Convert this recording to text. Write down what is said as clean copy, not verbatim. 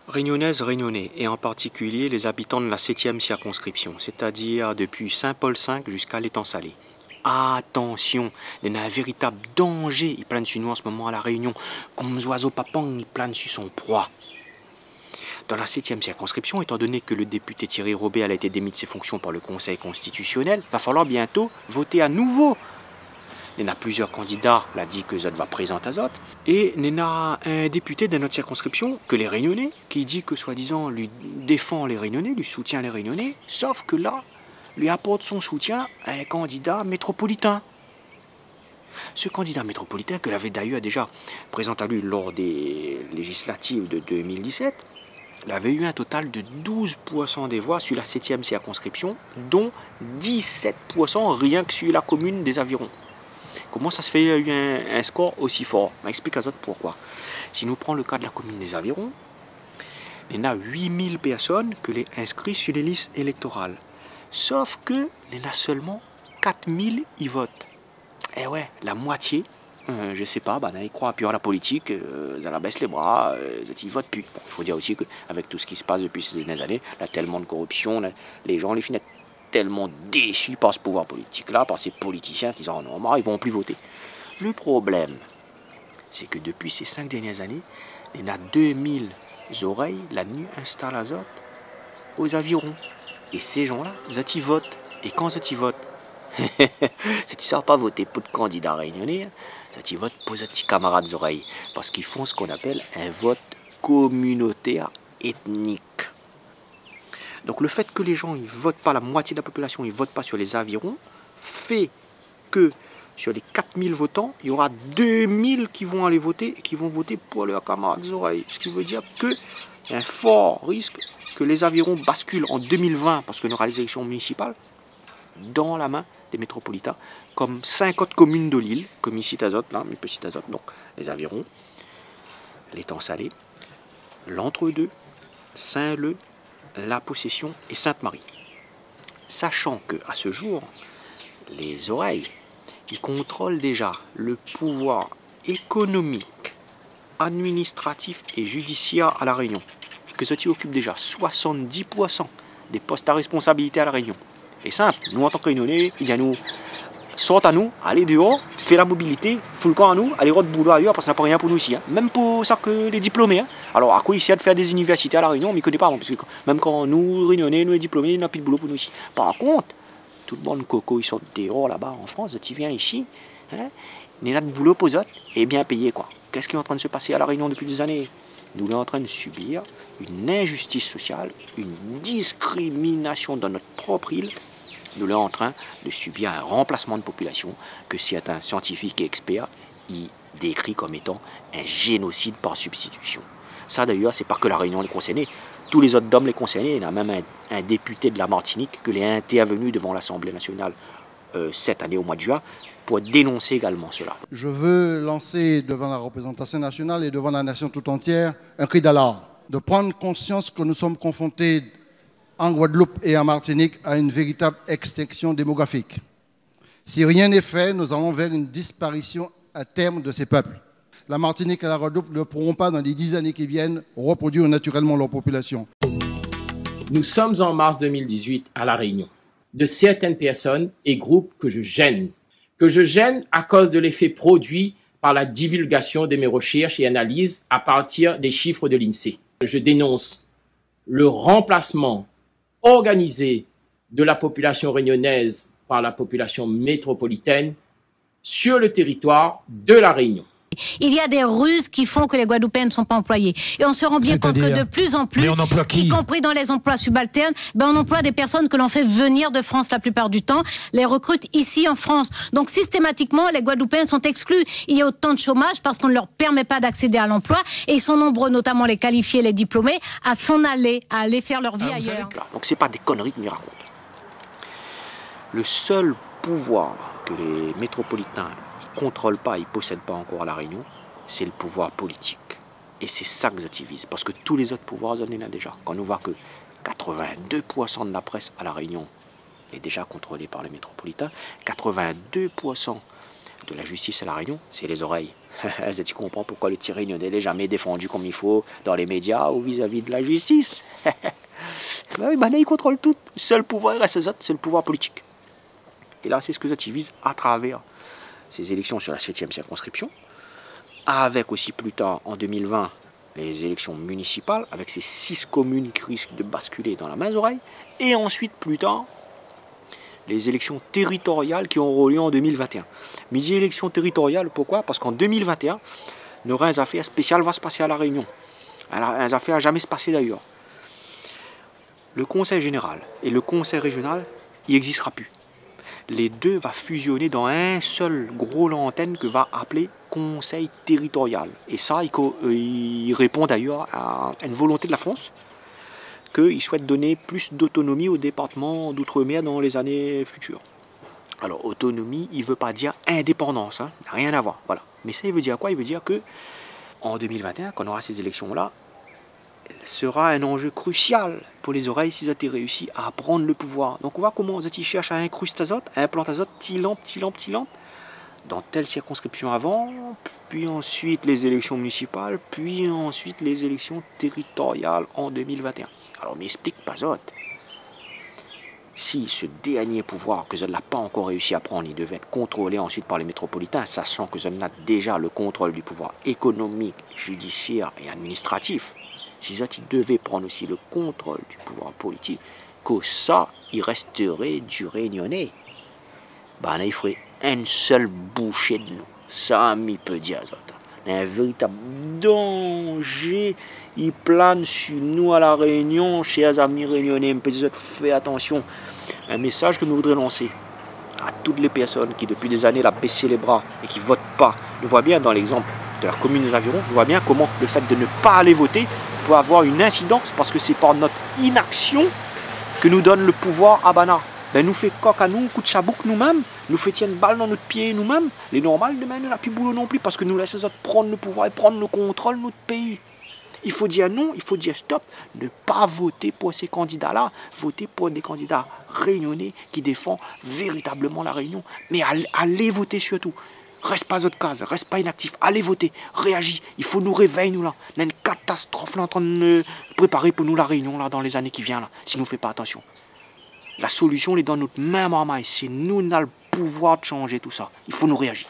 Réunionnaises, Réunionnais, et en particulier les habitants de la 7e circonscription, c'est-à-dire depuis Saint-Paul V jusqu'à l'étang Salé. Attention, il y a un véritable danger, il plane sur nous en ce moment à La Réunion, comme les oiseaux papang, il plane sur son proie. Dans la 7e circonscription, étant donné que le député Thierry Robert a été démis de ses fonctions par le Conseil constitutionnel, il va falloir bientôt voter à nouveau. Il y a plusieurs candidats, l'a dit que Zot va présenter à Zot. Et il y a un député de notre circonscription, que les Réunionnais, qui dit que soi-disant lui défend les Réunionnais, lui soutient les Réunionnais, sauf que là, lui apporte son soutien à un candidat métropolitain. Ce candidat métropolitain, que l'avait d'ailleurs déjà présenté à lui lors des législatives de 2017, il avait eu un total de 12% des voix sur la 7e circonscription, dont 17% rien que sur la commune des Avirons. Comment ça se fait qu'il y a eu un score aussi fort? Je m'explique à vous pourquoi. Si nous prenons le cas de la commune des Avirons, il y a 8000 personnes que les inscrits sur les listes électorales. Sauf que il y en a seulement 4000 y votent. Eh ouais, la moitié, je ne sais pas, ils croient plus à la politique, ils la baissent les bras, ils votent plus. Bon, il faut dire aussi qu'avec tout ce qui se passe depuis ces dernières années, il y a tellement de corruption, les gens les finissent tellement déçus par ce pouvoir politique-là, par ces politiciens qui en ont marre, ils ne vont plus voter. Le problème, c'est que depuis ces 5 dernières années, il y en a 2000 oreilles la nuit installées à Zot aux Avirons. Et ces gens-là, ils votent. Et quand ils votent, c'est qu'ils ne savent pas voter pour de candidats réunionnais, ils votent pour leurs petits camarades oreilles. Parce qu'ils font ce qu'on appelle un vote communautaire ethnique. Donc le fait que les gens ne votent pas, la moitié de la population ne vote pas sur les Avirons, fait que sur les 4000 votants, il y aura 2000 qui vont aller voter et qui vont voter pour leurs camarades oreilles. Ce qui veut dire qu'il y a un fort risque que les Avirons basculent en 2020, parce que nous aura les élections municipales, dans la main des métropolitains, comme 50 communes de l'île, comme ici Tazot, là, mes petits Tazot, donc les Avirons, l'étang Salé, l'Entre-deux, Saint-Leu, La Possession et Sainte-Marie. Sachant qu'à ce jour, les oreilles, ils contrôlent déjà le pouvoir économique, administratif et judiciaire à La Réunion. Et que ceux-ci occupent déjà 70% des postes à responsabilité à La Réunion. C'est simple, nous en tant que Réunionnais, ils disent à nous, sortent à nous, allez dehors, faites la mobilité, fout le camp à nous, allez rôder boulot ailleurs parce que ça n'a pas rien pour nous ici. Hein. Même pour ça que les diplômés. Hein. Alors à quoi ici de faire des universités à La Réunion, on ne connaît pas. Parce que même quand nous, Réunionnais, nous les diplômés, on n'a plus de boulot pour nous ici. Par contre, tout le monde coco, ils sortent dehors là-bas en France, tu viens ici, hein, il y a de boulot pour eux et bien payé quoi. Qu'est-ce qui est en train de se passer à La Réunion depuis des années? Nous sommes en train de subir une injustice sociale, une discrimination dans notre propre île. Nous sommes en train de subir un remplacement de population que certains scientifiques et experts y décrivent comme étant un génocide par substitution. Ça d'ailleurs, c'est pas que La Réunion les concernée. Tous les autres DOM les concernés. Il y a même un député de la Martinique qui est intervenu devant l'Assemblée nationale cette année au mois de juin pour dénoncer également cela. Je veux lancer devant la représentation nationale et devant la nation tout entière un cri d'alarme, de prendre conscience que nous sommes confrontés en Guadeloupe et en Martinique à une véritable extinction démographique. Si rien n'est fait, nous allons vers une disparition à terme de ces peuples. La Martinique et la Guadeloupe ne pourront pas, dans les 10 années qui viennent, reproduire naturellement leur population. Nous sommes en mars 2018 à La Réunion. De certaines personnes et groupes que je gêne à cause de l'effet produit par la divulgation de mes recherches et analyses à partir des chiffres de l'INSEE. Je dénonce le remplacement organisé de la population réunionnaise par la population métropolitaine sur le territoire de La Réunion. Il y a des ruses qui font que les Guadeloupéens ne sont pas employés. Et on se rend bien compte que de plus en plus, y compris dans les emplois subalternes, on emploie des personnes que l'on fait venir de France la plupart du temps, les recrute ici en France. Donc systématiquement, les Guadeloupéens sont exclus. Il y a autant de chômage parce qu'on ne leur permet pas d'accéder à l'emploi. Et ils sont nombreux, notamment les qualifiés, les diplômés, à s'en aller, à aller faire leur vie ailleurs. Donc c'est pas des conneries que nous racontent. Le seul pouvoir que les métropolitains ne contrôlent pas, ils ne possèdent pas encore à La Réunion, c'est le pouvoir politique. Et c'est ça que ils visent, parce que tous les autres pouvoirs, on en a déjà. Quand nous voit que 82% de la presse à La Réunion est déjà contrôlée par les métropolitains, 82% de la justice à La Réunion, c'est les oreilles. Tu comprends pourquoi le petit réunionnais n'est jamais défendu comme il faut dans les médias ou vis-à-vis de la justice. Ben oui, il contrôle tout. Le seul pouvoir reste c'est le pouvoir politique. Et là, c'est ce que ça vise à travers ces élections sur la 7e circonscription, avec aussi plus tard, en 2020, les élections municipales, avec ces 6 communes qui risquent de basculer dans la main oreille, et ensuite, plus tard, les élections territoriales qui auront lieu en 2021. Mais les élections territoriales, pourquoi? Parce qu'en 2021, il y aura une affaire spéciale va se passer à La Réunion. Alors, une affaire n'a jamais se passé d'ailleurs. Le conseil général et le conseil régional, il n'existera plus. Les deux vont fusionner dans un seul gros antenne que va appeler conseil territorial. Et ça, il répond d'ailleurs à une volonté de la France, qu'il souhaite donner plus d'autonomie au département d'outre-mer dans les années futures. Alors, autonomie, il ne veut pas dire indépendance, hein, rien à voir, voilà. Mais ça, il veut dire quoi? Il veut dire que en 2021, quand on aura ces élections-là, sera un enjeu crucial pour les oreilles si vous avez réussi à prendre le pouvoir. Donc on voit comment vous cherchent à incruster azote, à implanter azote, petit lampe, dans telle circonscription avant, puis ensuite les élections municipales, puis ensuite les élections territoriales en 2021. Alors m'explique pas azote. Si ce dernier pouvoir que je n'ai pas encore réussi à prendre, il devait être contrôlé ensuite par les métropolitains, sachant que je n'ai déjà le contrôle du pouvoir économique, judiciaire et administratif, si ça, il devait prendre aussi le contrôle du pouvoir politique, que ça, il resterait du réunionnais. Ben, il ferait une seule bouchée de nous. Ça, il peut dire ça. Un véritable danger, il plane sur nous à La Réunion, chers amis réunionnais. Faites attention. Un message que nous voudrions lancer à toutes les personnes qui, depuis des années, la baissé les bras et qui ne votent pas. On voit bien dans l'exemple de la commune des Avirons, on voit bien comment le fait de ne pas aller voter peut avoir une incidence parce que c'est par notre inaction que nous donne le pouvoir à Bana. Ben, nous fait coq à nous, coup de chabouk nous-mêmes, nous fait tirer une balle dans notre pied nous-mêmes. Les normales, demain, nous n'a plus boulot non plus parce que nous laissons les autres prendre le pouvoir et prendre le contrôle de notre pays. Il faut dire non, il faut dire stop, ne pas voter pour ces candidats-là, voter pour des candidats réunionnais qui défendent véritablement la Réunion. Mais allez voter surtout. Reste pas autre case, reste pas inactif, allez voter, réagis, il faut nous réveiller nous là. Il y a une catastrophe là en train de nous préparer pour nous la Réunion là dans les années qui viennent là, si nous ne faisons pas attention. La solution elle est dans notre main, maman, c'est nous qui avons le pouvoir de changer tout ça. Il faut nous réagir.